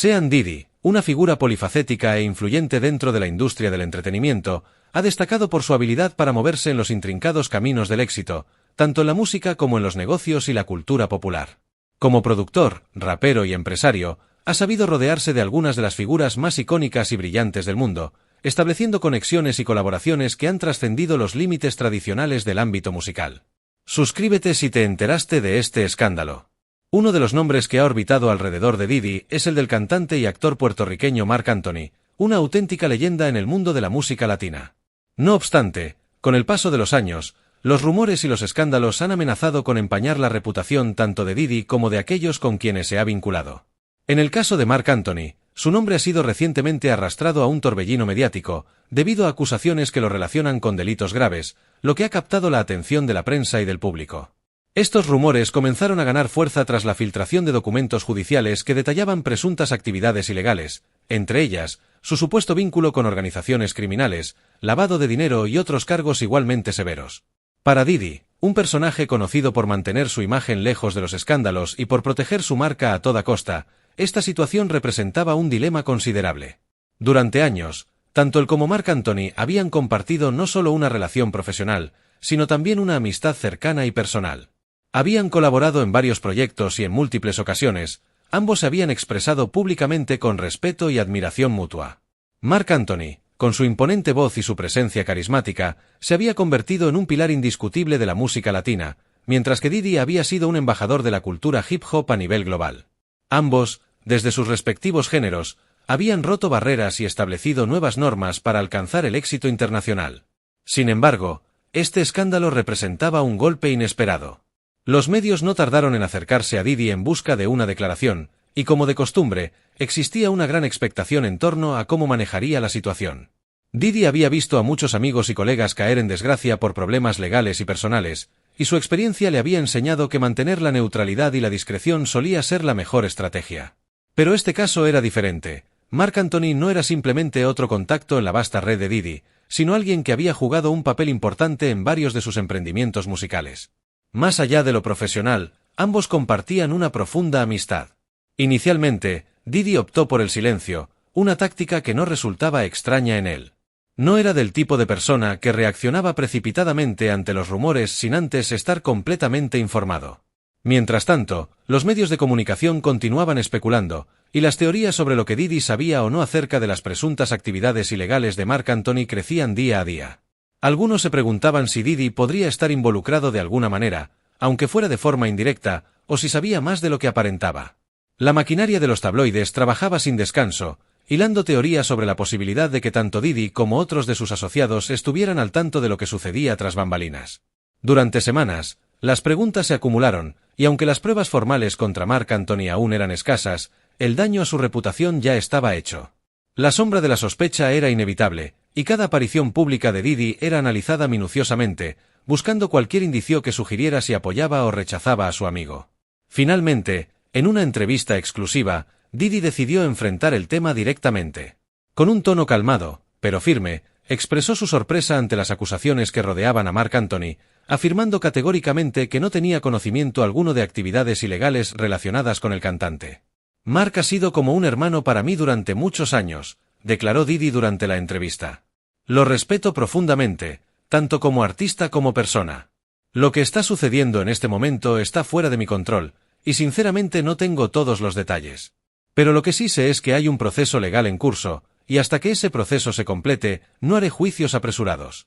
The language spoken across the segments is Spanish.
Sean Diddy, una figura polifacética e influyente dentro de la industria del entretenimiento, ha destacado por su habilidad para moverse en los intrincados caminos del éxito, tanto en la música como en los negocios y la cultura popular. Como productor, rapero y empresario, ha sabido rodearse de algunas de las figuras más icónicas y brillantes del mundo, estableciendo conexiones y colaboraciones que han trascendido los límites tradicionales del ámbito musical. Suscríbete si te enteraste de este escándalo. Uno de los nombres que ha orbitado alrededor de Diddy es el del cantante y actor puertorriqueño Marc Anthony, una auténtica leyenda en el mundo de la música latina. No obstante, con el paso de los años, los rumores y los escándalos han amenazado con empañar la reputación tanto de Diddy como de aquellos con quienes se ha vinculado. En el caso de Marc Anthony, su nombre ha sido recientemente arrastrado a un torbellino mediático, debido a acusaciones que lo relacionan con delitos graves, lo que ha captado la atención de la prensa y del público. Estos rumores comenzaron a ganar fuerza tras la filtración de documentos judiciales que detallaban presuntas actividades ilegales, entre ellas, su supuesto vínculo con organizaciones criminales, lavado de dinero y otros cargos igualmente severos. Para Diddy, un personaje conocido por mantener su imagen lejos de los escándalos y por proteger su marca a toda costa, esta situación representaba un dilema considerable. Durante años, tanto él como Marc Anthony habían compartido no solo una relación profesional, sino también una amistad cercana y personal. Habían colaborado en varios proyectos y en múltiples ocasiones, ambos se habían expresado públicamente con respeto y admiración mutua. Marc Anthony, con su imponente voz y su presencia carismática, se había convertido en un pilar indiscutible de la música latina, mientras que Diddy había sido un embajador de la cultura hip hop a nivel global. Ambos, desde sus respectivos géneros, habían roto barreras y establecido nuevas normas para alcanzar el éxito internacional. Sin embargo, este escándalo representaba un golpe inesperado. Los medios no tardaron en acercarse a Diddy en busca de una declaración, y como de costumbre, existía una gran expectación en torno a cómo manejaría la situación. Diddy había visto a muchos amigos y colegas caer en desgracia por problemas legales y personales, y su experiencia le había enseñado que mantener la neutralidad y la discreción solía ser la mejor estrategia. Pero este caso era diferente. Marc Anthony no era simplemente otro contacto en la vasta red de Diddy, sino alguien que había jugado un papel importante en varios de sus emprendimientos musicales. Más allá de lo profesional, ambos compartían una profunda amistad. Inicialmente, Diddy optó por el silencio, una táctica que no resultaba extraña en él. No era del tipo de persona que reaccionaba precipitadamente ante los rumores sin antes estar completamente informado. Mientras tanto, los medios de comunicación continuaban especulando, y las teorías sobre lo que Diddy sabía o no acerca de las presuntas actividades ilegales de Marc Anthony crecían día a día. Algunos se preguntaban si Diddy podría estar involucrado de alguna manera, aunque fuera de forma indirecta, o si sabía más de lo que aparentaba. La maquinaria de los tabloides trabajaba sin descanso, hilando teorías sobre la posibilidad de que tanto Diddy como otros de sus asociados estuvieran al tanto de lo que sucedía tras bambalinas. Durante semanas, las preguntas se acumularon, y aunque las pruebas formales contra Marc Anthony aún eran escasas, el daño a su reputación ya estaba hecho. La sombra de la sospecha era inevitable, y cada aparición pública de Diddy era analizada minuciosamente, buscando cualquier indicio que sugiriera si apoyaba o rechazaba a su amigo. Finalmente, en una entrevista exclusiva, Diddy decidió enfrentar el tema directamente. Con un tono calmado, pero firme, expresó su sorpresa ante las acusaciones que rodeaban a Marc Anthony, afirmando categóricamente que no tenía conocimiento alguno de actividades ilegales relacionadas con el cantante. Marc ha sido como un hermano para mí durante muchos años, declaró Diddy durante la entrevista. Lo respeto profundamente, tanto como artista como persona. Lo que está sucediendo en este momento está fuera de mi control, y sinceramente no tengo todos los detalles. Pero lo que sí sé es que hay un proceso legal en curso, y hasta que ese proceso se complete, no haré juicios apresurados.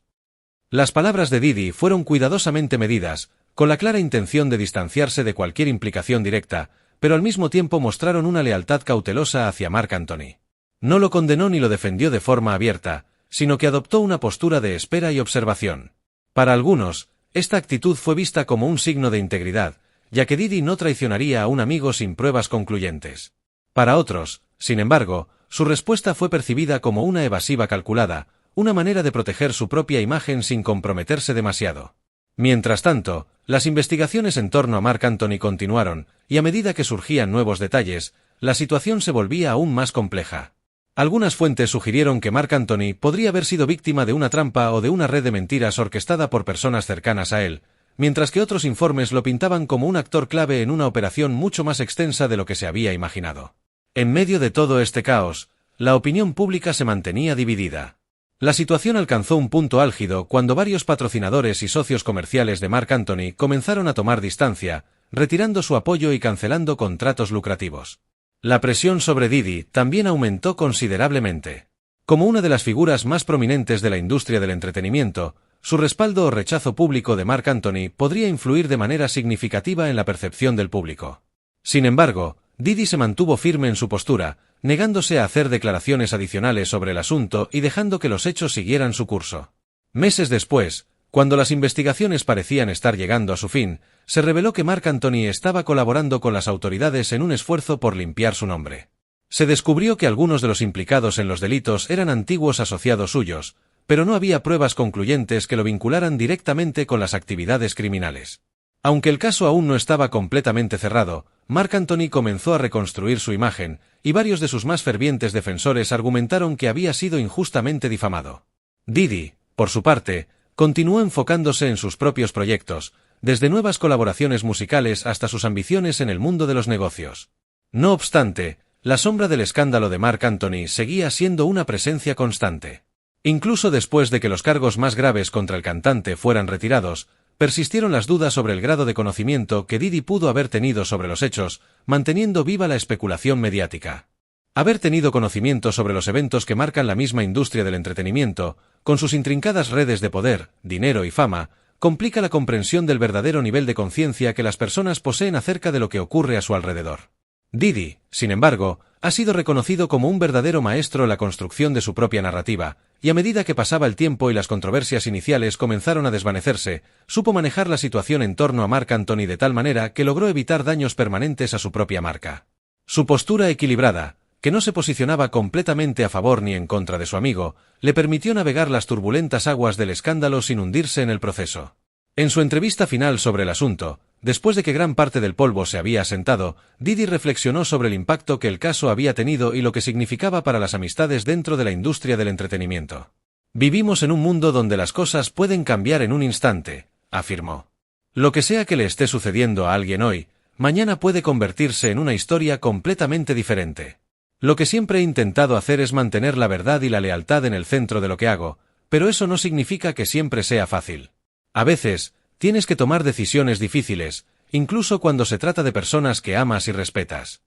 Las palabras de Diddy fueron cuidadosamente medidas, con la clara intención de distanciarse de cualquier implicación directa, pero al mismo tiempo mostraron una lealtad cautelosa hacia Marc Anthony. No lo condenó ni lo defendió de forma abierta, sino que adoptó una postura de espera y observación. Para algunos, esta actitud fue vista como un signo de integridad, ya que Diddy no traicionaría a un amigo sin pruebas concluyentes. Para otros, sin embargo, su respuesta fue percibida como una evasiva calculada, una manera de proteger su propia imagen sin comprometerse demasiado. Mientras tanto, las investigaciones en torno a Marc Anthony continuaron, y a medida que surgían nuevos detalles, la situación se volvía aún más compleja. Algunas fuentes sugirieron que Marc Anthony podría haber sido víctima de una trampa o de una red de mentiras orquestada por personas cercanas a él, mientras que otros informes lo pintaban como un actor clave en una operación mucho más extensa de lo que se había imaginado. En medio de todo este caos, la opinión pública se mantenía dividida. La situación alcanzó un punto álgido cuando varios patrocinadores y socios comerciales de Marc Anthony comenzaron a tomar distancia, retirando su apoyo y cancelando contratos lucrativos. La presión sobre Diddy también aumentó considerablemente. Como una de las figuras más prominentes de la industria del entretenimiento, su respaldo o rechazo público de Marc Anthony podría influir de manera significativa en la percepción del público. Sin embargo, Diddy se mantuvo firme en su postura, negándose a hacer declaraciones adicionales sobre el asunto y dejando que los hechos siguieran su curso. Meses después, cuando las investigaciones parecían estar llegando a su fin, se reveló que Marc Anthony estaba colaborando con las autoridades en un esfuerzo por limpiar su nombre. Se descubrió que algunos de los implicados en los delitos eran antiguos asociados suyos, pero no había pruebas concluyentes que lo vincularan directamente con las actividades criminales. Aunque el caso aún no estaba completamente cerrado, Marc Anthony comenzó a reconstruir su imagen, y varios de sus más fervientes defensores argumentaron que había sido injustamente difamado. Diddy, por su parte, continuó enfocándose en sus propios proyectos, desde nuevas colaboraciones musicales hasta sus ambiciones en el mundo de los negocios. No obstante, la sombra del escándalo de Marc Anthony seguía siendo una presencia constante. Incluso después de que los cargos más graves contra el cantante fueran retirados, persistieron las dudas sobre el grado de conocimiento que Diddy pudo haber tenido sobre los hechos, manteniendo viva la especulación mediática. Haber tenido conocimiento sobre los eventos que marcan la misma industria del entretenimiento, con sus intrincadas redes de poder, dinero y fama, complica la comprensión del verdadero nivel de conciencia que las personas poseen acerca de lo que ocurre a su alrededor. Diddy, sin embargo, ha sido reconocido como un verdadero maestro en la construcción de su propia narrativa, y a medida que pasaba el tiempo y las controversias iniciales comenzaron a desvanecerse, supo manejar la situación en torno a Marc Anthony de tal manera que logró evitar daños permanentes a su propia marca. Su postura equilibrada, que no se posicionaba completamente a favor ni en contra de su amigo, le permitió navegar las turbulentas aguas del escándalo sin hundirse en el proceso. En su entrevista final sobre el asunto, después de que gran parte del polvo se había asentado, Diddy reflexionó sobre el impacto que el caso había tenido y lo que significaba para las amistades dentro de la industria del entretenimiento. «Vivimos en un mundo donde las cosas pueden cambiar en un instante», afirmó. «Lo que sea que le esté sucediendo a alguien hoy, mañana puede convertirse en una historia completamente diferente. Lo que siempre he intentado hacer es mantener la verdad y la lealtad en el centro de lo que hago, pero eso no significa que siempre sea fácil. A veces, tienes que tomar decisiones difíciles, incluso cuando se trata de personas que amas y respetas».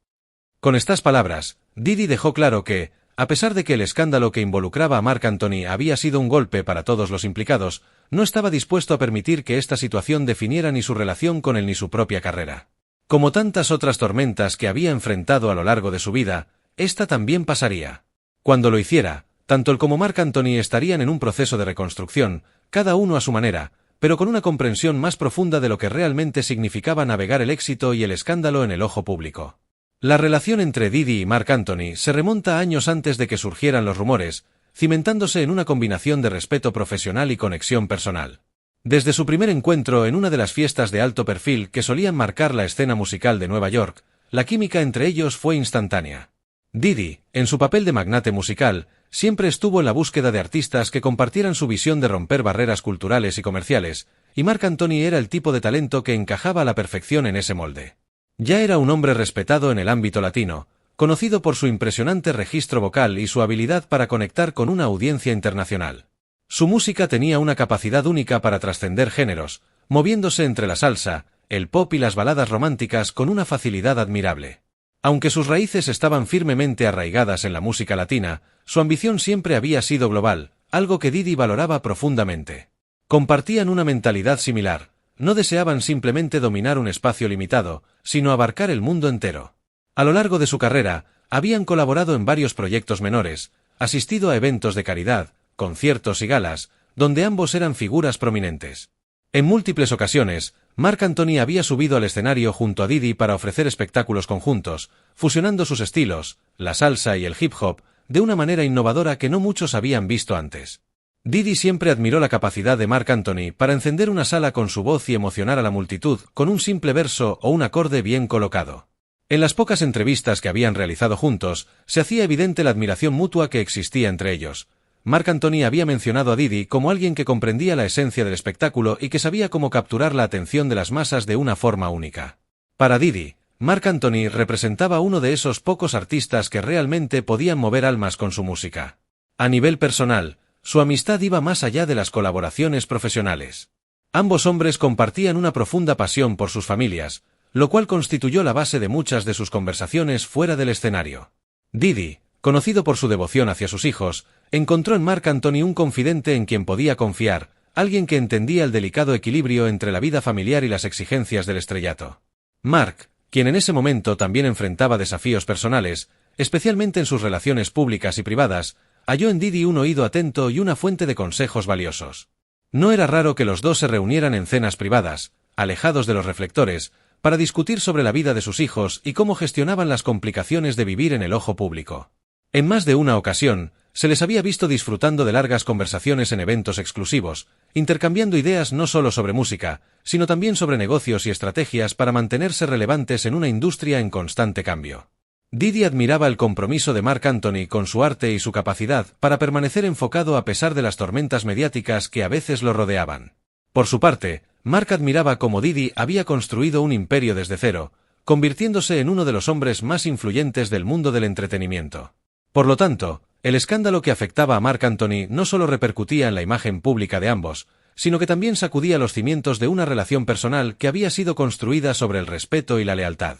Con estas palabras, Diddy dejó claro que, a pesar de que el escándalo que involucraba a Marc Anthony había sido un golpe para todos los implicados, no estaba dispuesto a permitir que esta situación definiera ni su relación con él ni su propia carrera. Como tantas otras tormentas que había enfrentado a lo largo de su vida, esta también pasaría. Cuando lo hiciera, tanto él como Marc Anthony estarían en un proceso de reconstrucción, cada uno a su manera, pero con una comprensión más profunda de lo que realmente significaba navegar el éxito y el escándalo en el ojo público. La relación entre Diddy y Marc Anthony se remonta a años antes de que surgieran los rumores, cimentándose en una combinación de respeto profesional y conexión personal. Desde su primer encuentro en una de las fiestas de alto perfil que solían marcar la escena musical de Nueva York, la química entre ellos fue instantánea. Diddy, en su papel de magnate musical, siempre estuvo en la búsqueda de artistas que compartieran su visión de romper barreras culturales y comerciales, y Marc Anthony era el tipo de talento que encajaba a la perfección en ese molde. Ya era un hombre respetado en el ámbito latino, conocido por su impresionante registro vocal y su habilidad para conectar con una audiencia internacional. Su música tenía una capacidad única para trascender géneros, moviéndose entre la salsa, el pop y las baladas románticas con una facilidad admirable. Aunque sus raíces estaban firmemente arraigadas en la música latina, su ambición siempre había sido global, algo que Diddy valoraba profundamente. Compartían una mentalidad similar, no deseaban simplemente dominar un espacio limitado, sino abarcar el mundo entero. A lo largo de su carrera, habían colaborado en varios proyectos menores, asistido a eventos de caridad, conciertos y galas, donde ambos eran figuras prominentes. En múltiples ocasiones, Marc Anthony había subido al escenario junto a Diddy para ofrecer espectáculos conjuntos, fusionando sus estilos, la salsa y el hip hop, de una manera innovadora que no muchos habían visto antes. Diddy siempre admiró la capacidad de Marc Anthony para encender una sala con su voz y emocionar a la multitud con un simple verso o un acorde bien colocado. En las pocas entrevistas que habían realizado juntos, se hacía evidente la admiración mutua que existía entre ellos. Marc Anthony había mencionado a Diddy como alguien que comprendía la esencia del espectáculo y que sabía cómo capturar la atención de las masas de una forma única. Para Diddy, Marc Anthony representaba uno de esos pocos artistas que realmente podían mover almas con su música. A nivel personal, su amistad iba más allá de las colaboraciones profesionales. Ambos hombres compartían una profunda pasión por sus familias, lo cual constituyó la base de muchas de sus conversaciones fuera del escenario. Didi, conocido por su devoción hacia sus hijos, encontró en Marc Anthony un confidente en quien podía confiar, alguien que entendía el delicado equilibrio entre la vida familiar y las exigencias del estrellato. Marc, quien en ese momento también enfrentaba desafíos personales, especialmente en sus relaciones públicas y privadas, halló en Didi un oído atento y una fuente de consejos valiosos. No era raro que los dos se reunieran en cenas privadas, alejados de los reflectores, para discutir sobre la vida de sus hijos y cómo gestionaban las complicaciones de vivir en el ojo público. En más de una ocasión, se les había visto disfrutando de largas conversaciones en eventos exclusivos, intercambiando ideas no solo sobre música, sino también sobre negocios y estrategias para mantenerse relevantes en una industria en constante cambio. Didi admiraba el compromiso de Marc Anthony con su arte y su capacidad para permanecer enfocado a pesar de las tormentas mediáticas que a veces lo rodeaban. Por su parte, Marc admiraba cómo Didi había construido un imperio desde cero, convirtiéndose en uno de los hombres más influyentes del mundo del entretenimiento. Por lo tanto, el escándalo que afectaba a Marc Anthony no solo repercutía en la imagen pública de ambos, sino que también sacudía los cimientos de una relación personal que había sido construida sobre el respeto y la lealtad.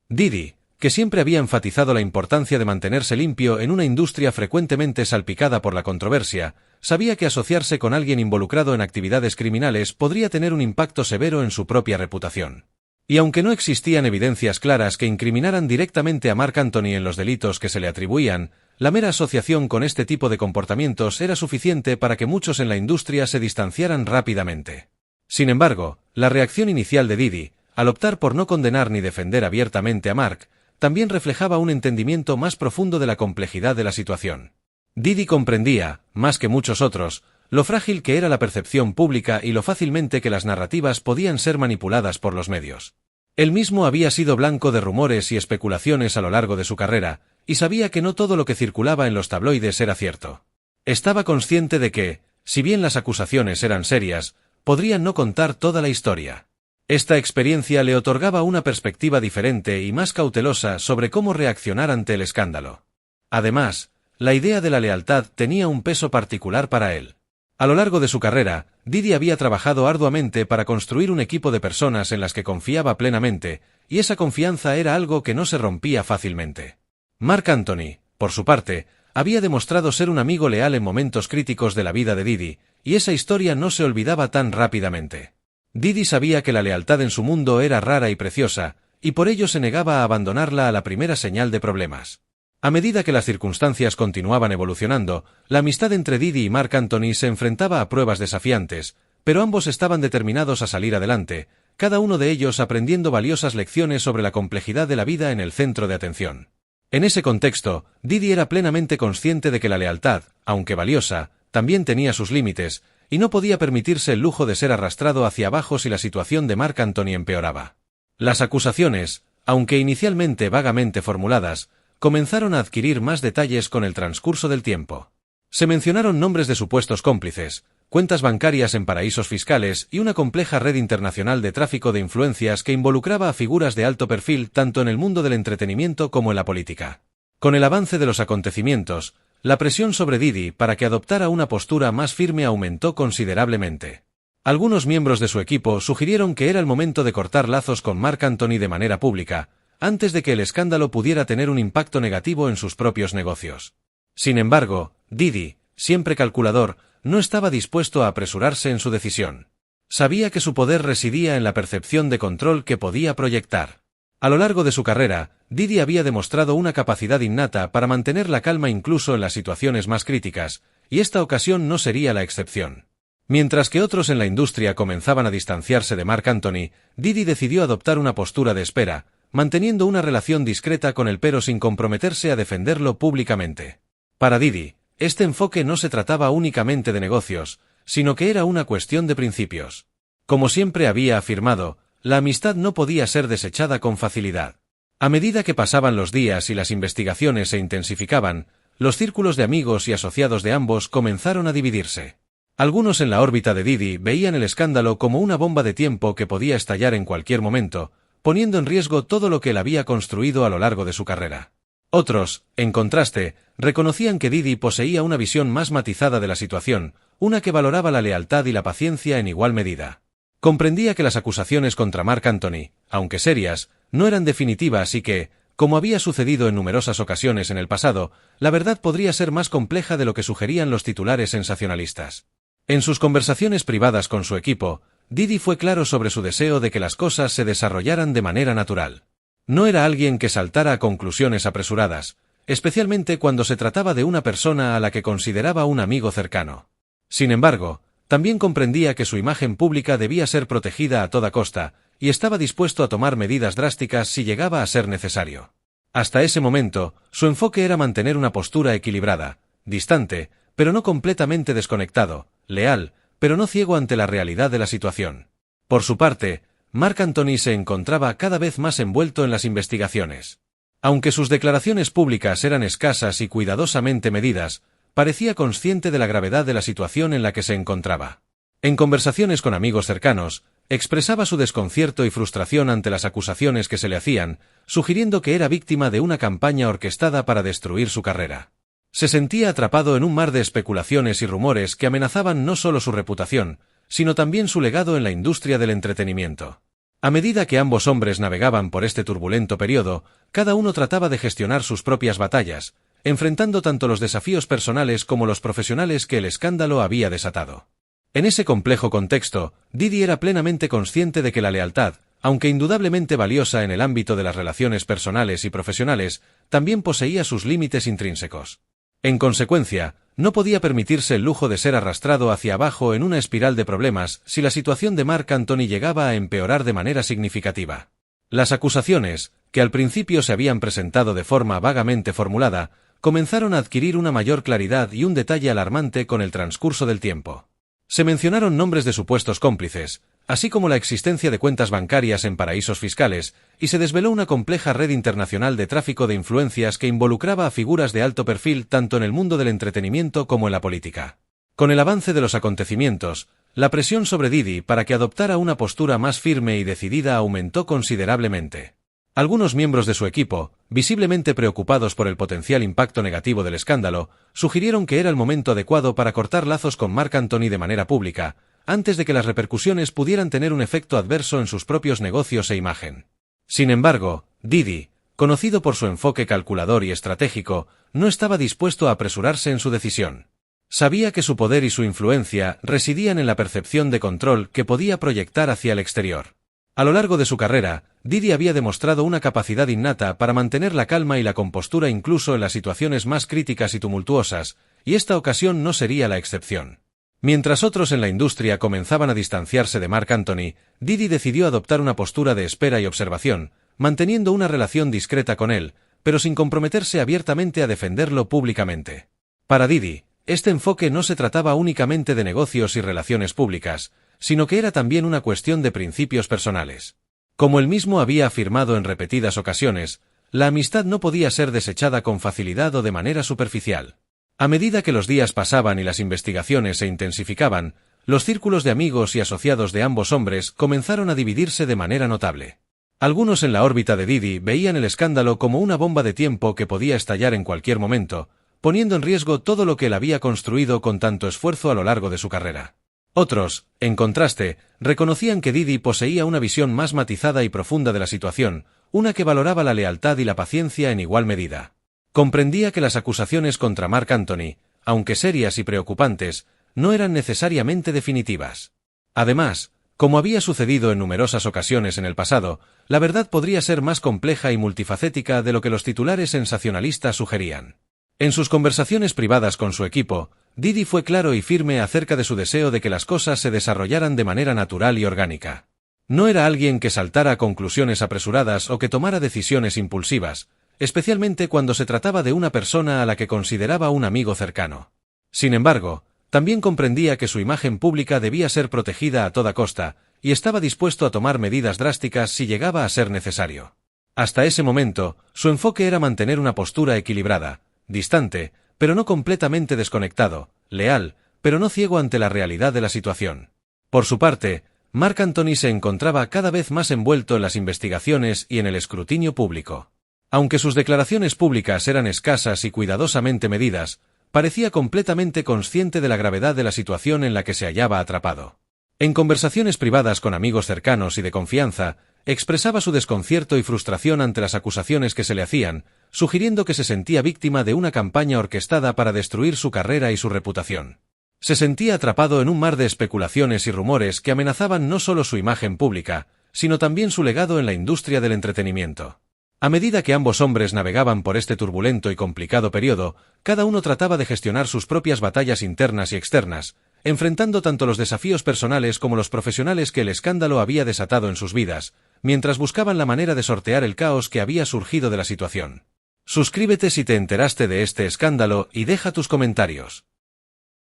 Didi, que siempre había enfatizado la importancia de mantenerse limpio en una industria frecuentemente salpicada por la controversia, sabía que asociarse con alguien involucrado en actividades criminales podría tener un impacto severo en su propia reputación. Y aunque no existían evidencias claras que incriminaran directamente a Marc Anthony en los delitos que se le atribuían, la mera asociación con este tipo de comportamientos era suficiente para que muchos en la industria se distanciaran rápidamente. Sin embargo, la reacción inicial de Didi, al optar por no condenar ni defender abiertamente a Marc, también reflejaba un entendimiento más profundo de la complejidad de la situación. Didi comprendía, más que muchos otros, lo frágil que era la percepción pública y lo fácilmente que las narrativas podían ser manipuladas por los medios. Él mismo había sido blanco de rumores y especulaciones a lo largo de su carrera, y sabía que no todo lo que circulaba en los tabloides era cierto. Estaba consciente de que, si bien las acusaciones eran serias, podrían no contar toda la historia. Esta experiencia le otorgaba una perspectiva diferente y más cautelosa sobre cómo reaccionar ante el escándalo. Además, la idea de la lealtad tenía un peso particular para él. A lo largo de su carrera, Didi había trabajado arduamente para construir un equipo de personas en las que confiaba plenamente, y esa confianza era algo que no se rompía fácilmente. Marc Anthony, por su parte, había demostrado ser un amigo leal en momentos críticos de la vida de Didi, y esa historia no se olvidaba tan rápidamente. Didi sabía que la lealtad en su mundo era rara y preciosa, y por ello se negaba a abandonarla a la primera señal de problemas. A medida que las circunstancias continuaban evolucionando, la amistad entre Didi y Marc Anthony se enfrentaba a pruebas desafiantes, pero ambos estaban determinados a salir adelante, cada uno de ellos aprendiendo valiosas lecciones sobre la complejidad de la vida en el centro de atención. En ese contexto, Didi era plenamente consciente de que la lealtad, aunque valiosa, también tenía sus límites, y no podía permitirse el lujo de ser arrastrado hacia abajo si la situación de Marc Anthony empeoraba. Las acusaciones, aunque inicialmente vagamente formuladas, comenzaron a adquirir más detalles con el transcurso del tiempo. Se mencionaron nombres de supuestos cómplices, cuentas bancarias en paraísos fiscales y una compleja red internacional de tráfico de influencias que involucraba a figuras de alto perfil tanto en el mundo del entretenimiento como en la política. Con el avance de los acontecimientos, la presión sobre Didi para que adoptara una postura más firme aumentó considerablemente. Algunos miembros de su equipo sugirieron que era el momento de cortar lazos con Marc Anthony de manera pública, antes de que el escándalo pudiera tener un impacto negativo en sus propios negocios. Sin embargo, Didi, siempre calculador, no estaba dispuesto a apresurarse en su decisión. Sabía que su poder residía en la percepción de control que podía proyectar. A lo largo de su carrera, Didi había demostrado una capacidad innata para mantener la calma incluso en las situaciones más críticas, y esta ocasión no sería la excepción. Mientras que otros en la industria comenzaban a distanciarse de Marc Anthony, Didi decidió adoptar una postura de espera, manteniendo una relación discreta con él pero sin comprometerse a defenderlo públicamente. Para Didi, este enfoque no se trataba únicamente de negocios, sino que era una cuestión de principios. Como siempre había afirmado, la amistad no podía ser desechada con facilidad. A medida que pasaban los días y las investigaciones se intensificaban, los círculos de amigos y asociados de ambos comenzaron a dividirse. Algunos en la órbita de Didi veían el escándalo como una bomba de tiempo que podía estallar en cualquier momento, poniendo en riesgo todo lo que él había construido a lo largo de su carrera. Otros, en contraste, reconocían que Didi poseía una visión más matizada de la situación, una que valoraba la lealtad y la paciencia en igual medida. Comprendía que las acusaciones contra Marc Anthony, aunque serias, no eran definitivas y que, como había sucedido en numerosas ocasiones en el pasado, la verdad podría ser más compleja de lo que sugerían los titulares sensacionalistas. En sus conversaciones privadas con su equipo, Didi fue claro sobre su deseo de que las cosas se desarrollaran de manera natural. No era alguien que saltara a conclusiones apresuradas, especialmente cuando se trataba de una persona a la que consideraba un amigo cercano. Sin embargo, también comprendía que su imagen pública debía ser protegida a toda costa, y estaba dispuesto a tomar medidas drásticas si llegaba a ser necesario. Hasta ese momento, su enfoque era mantener una postura equilibrada, distante, pero no completamente desconectado, leal, pero no ciego ante la realidad de la situación. Por su parte, Marc Anthony se encontraba cada vez más envuelto en las investigaciones. Aunque sus declaraciones públicas eran escasas y cuidadosamente medidas, parecía consciente de la gravedad de la situación en la que se encontraba. En conversaciones con amigos cercanos, expresaba su desconcierto y frustración ante las acusaciones que se le hacían, sugiriendo que era víctima de una campaña orquestada para destruir su carrera. Se sentía atrapado en un mar de especulaciones y rumores que amenazaban no solo su reputación, sino también su legado en la industria del entretenimiento. A medida que ambos hombres navegaban por este turbulento periodo, cada uno trataba de gestionar sus propias batallas, enfrentando tanto los desafíos personales como los profesionales que el escándalo había desatado. En ese complejo contexto, Didi era plenamente consciente de que la lealtad, aunque indudablemente valiosa en el ámbito de las relaciones personales y profesionales, también poseía sus límites intrínsecos. En consecuencia, no podía permitirse el lujo de ser arrastrado hacia abajo en una espiral de problemas si la situación de Marc Anthony llegaba a empeorar de manera significativa. Las acusaciones, que al principio se habían presentado de forma vagamente formulada, comenzaron a adquirir una mayor claridad y un detalle alarmante con el transcurso del tiempo. Se mencionaron nombres de supuestos cómplices, así como la existencia de cuentas bancarias en paraísos fiscales, y se desveló una compleja red internacional de tráfico de influencias que involucraba a figuras de alto perfil tanto en el mundo del entretenimiento como en la política. Con el avance de los acontecimientos, la presión sobre Didi para que adoptara una postura más firme y decidida aumentó considerablemente. Algunos miembros de su equipo, visiblemente preocupados por el potencial impacto negativo del escándalo, sugirieron que era el momento adecuado para cortar lazos con Marc Anthony de manera pública, antes de que las repercusiones pudieran tener un efecto adverso en sus propios negocios e imagen. Sin embargo, Didi, conocido por su enfoque calculador y estratégico, no estaba dispuesto a apresurarse en su decisión. Sabía que su poder y su influencia residían en la percepción de control que podía proyectar hacia el exterior. A lo largo de su carrera, Didi había demostrado una capacidad innata para mantener la calma y la compostura incluso en las situaciones más críticas y tumultuosas, y esta ocasión no sería la excepción. Mientras otros en la industria comenzaban a distanciarse de Marc Anthony, Didi decidió adoptar una postura de espera y observación, manteniendo una relación discreta con él, pero sin comprometerse abiertamente a defenderlo públicamente. Para Didi, este enfoque no se trataba únicamente de negocios y relaciones públicas, sino que era también una cuestión de principios personales. Como él mismo había afirmado en repetidas ocasiones, la amistad no podía ser desechada con facilidad o de manera superficial. A medida que los días pasaban y las investigaciones se intensificaban, los círculos de amigos y asociados de ambos hombres comenzaron a dividirse de manera notable. Algunos en la órbita de Didi veían el escándalo como una bomba de tiempo que podía estallar en cualquier momento, poniendo en riesgo todo lo que él había construido con tanto esfuerzo a lo largo de su carrera. Otros, en contraste, reconocían que Didi poseía una visión más matizada y profunda de la situación, una que valoraba la lealtad y la paciencia en igual medida. Comprendía que las acusaciones contra Marc Anthony, aunque serias y preocupantes, no eran necesariamente definitivas. Además, como había sucedido en numerosas ocasiones en el pasado, la verdad podría ser más compleja y multifacética de lo que los titulares sensacionalistas sugerían. En sus conversaciones privadas con su equipo, Didi fue claro y firme acerca de su deseo de que las cosas se desarrollaran de manera natural y orgánica. No era alguien que saltara a conclusiones apresuradas o que tomara decisiones impulsivas, especialmente cuando se trataba de una persona a la que consideraba un amigo cercano. Sin embargo, también comprendía que su imagen pública debía ser protegida a toda costa, y estaba dispuesto a tomar medidas drásticas si llegaba a ser necesario. Hasta ese momento, su enfoque era mantener una postura equilibrada, distante, pero no completamente desconectado, leal, pero no ciego ante la realidad de la situación. Por su parte, Marc Anthony se encontraba cada vez más envuelto en las investigaciones y en el escrutinio público. Aunque sus declaraciones públicas eran escasas y cuidadosamente medidas, parecía completamente consciente de la gravedad de la situación en la que se hallaba atrapado. En conversaciones privadas con amigos cercanos y de confianza, expresaba su desconcierto y frustración ante las acusaciones que se le hacían, sugiriendo que se sentía víctima de una campaña orquestada para destruir su carrera y su reputación. Se sentía atrapado en un mar de especulaciones y rumores que amenazaban no solo su imagen pública, sino también su legado en la industria del entretenimiento. A medida que ambos hombres navegaban por este turbulento y complicado periodo, cada uno trataba de gestionar sus propias batallas internas y externas, enfrentando tanto los desafíos personales como los profesionales que el escándalo había desatado en sus vidas, mientras buscaban la manera de sortear el caos que había surgido de la situación. Suscríbete si te enteraste de este escándalo y deja tus comentarios.